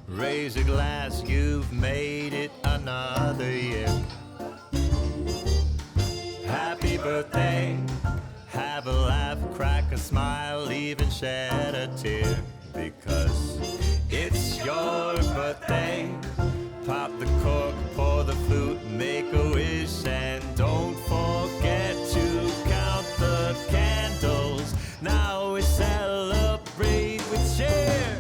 Raise a glass, you've made it another year. Happy birthday, have a laugh, crack a smile, even shed a tear. Because it's your birthday. Pop the cork, pour the flute, make a wish, and don't forget to count the candles. Now we celebrate with cheers.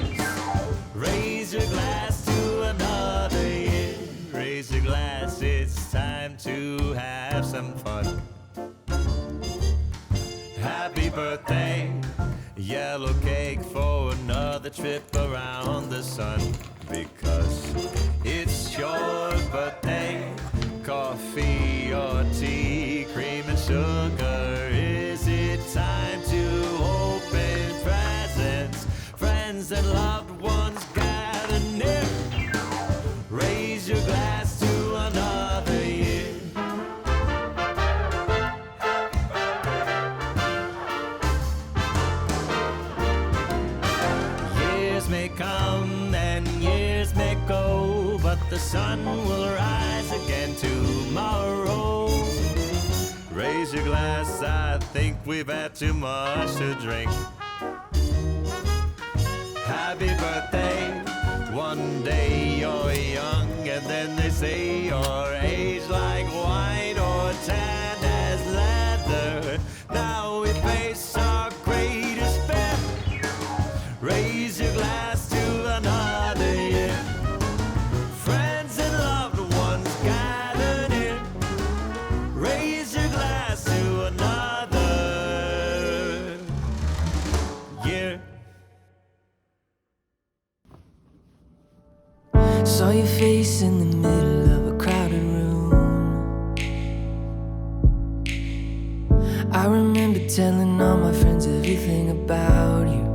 Raise your glass to another year. Raise your glass, it's time to have some fun. Happy birthday, yellow cake for another trip around the sun. Because it's your birthday. Coffee or tea, cream and sugar. Is it time to open presents? Friends and loved ones gather near. Raise your glass to another year. Years may come and years may go, but the sun will rise again tomorrow. Raise your glass, I think we've had too much to drink. Happy birthday, one day you're young, and then they say you're aged like wine or tanned as leather. Now we face our greatest fear. Raise your glass to another year. Friends and loved ones gather near. Raise your glass to another year. Saw your face in the middle of a crowded room. I remember telling all my friends everything about you.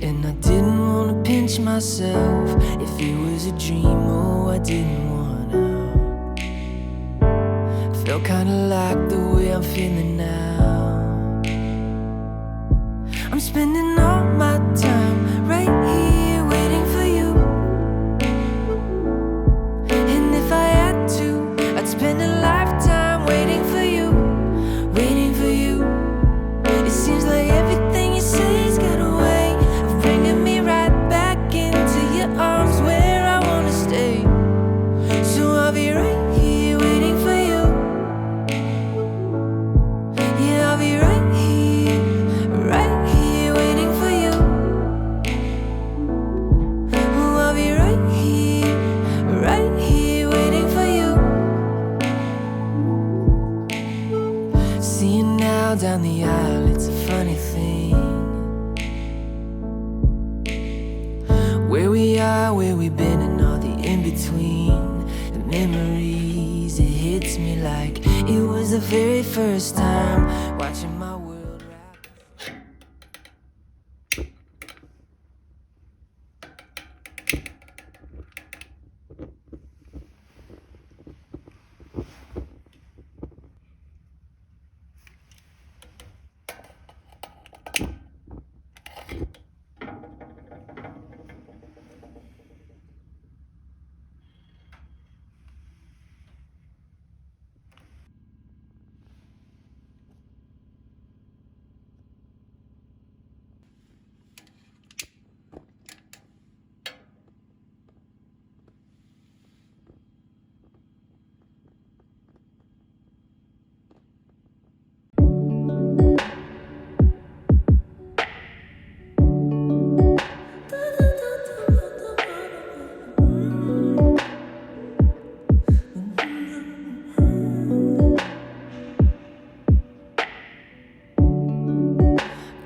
And I didn't want to pinch myself if it was a dream. Oh, I didn't want to. Felt kinda like the way I'm feeling now. I'm spending all my time right here waiting for you. And if I had to, I'd spend a lifetime waiting for you. Waiting for you. It seems like everything you say's got a way of bringing me right back into your arms where I wanna stay. So I'll be right here memories. It hits me like it was the very first time watching my world wrap.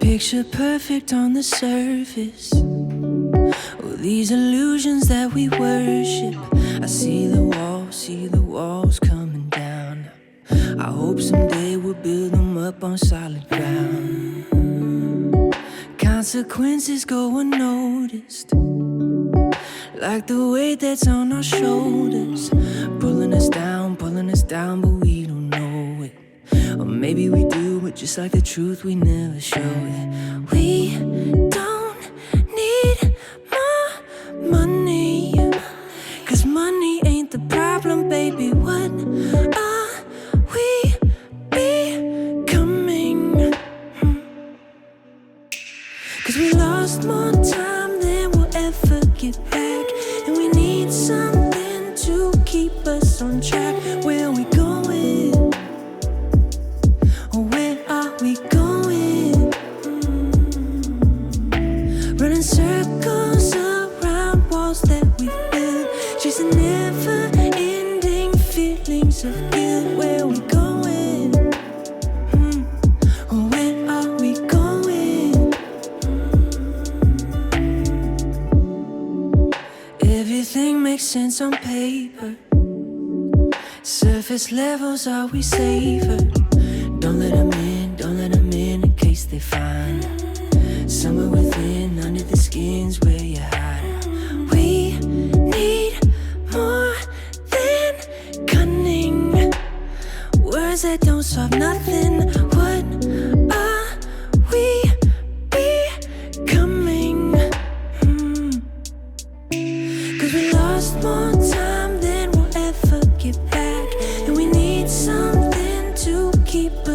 Picture perfect on the surface. Oh, these illusions that we worship. I see the walls coming down. I hope someday we'll build them up on solid ground. Consequences go unnoticed, like the weight that's on our shoulders, pulling us down, but we don't know it. Or maybe we do, but just like the truth, we never show it. We don't need more money, 'cause money ain't the problem, baby. What are we becoming? 'Cause we lost more time than we'll ever get back, and we need something to keep us on track. Where are we going? Where are we going? Running circles around walls that we built, chasing never-ending feelings of guilt. Where are we going? Where are we going? Everything makes sense on paper. Surface levels, are we safer? Don't let them in case they find somewhere within, under the skin's where you hide. We need more than cunning, words that don't solve nothing. What are we becoming? 'Cause we lost more time than we'll ever get back, and we need something to keep us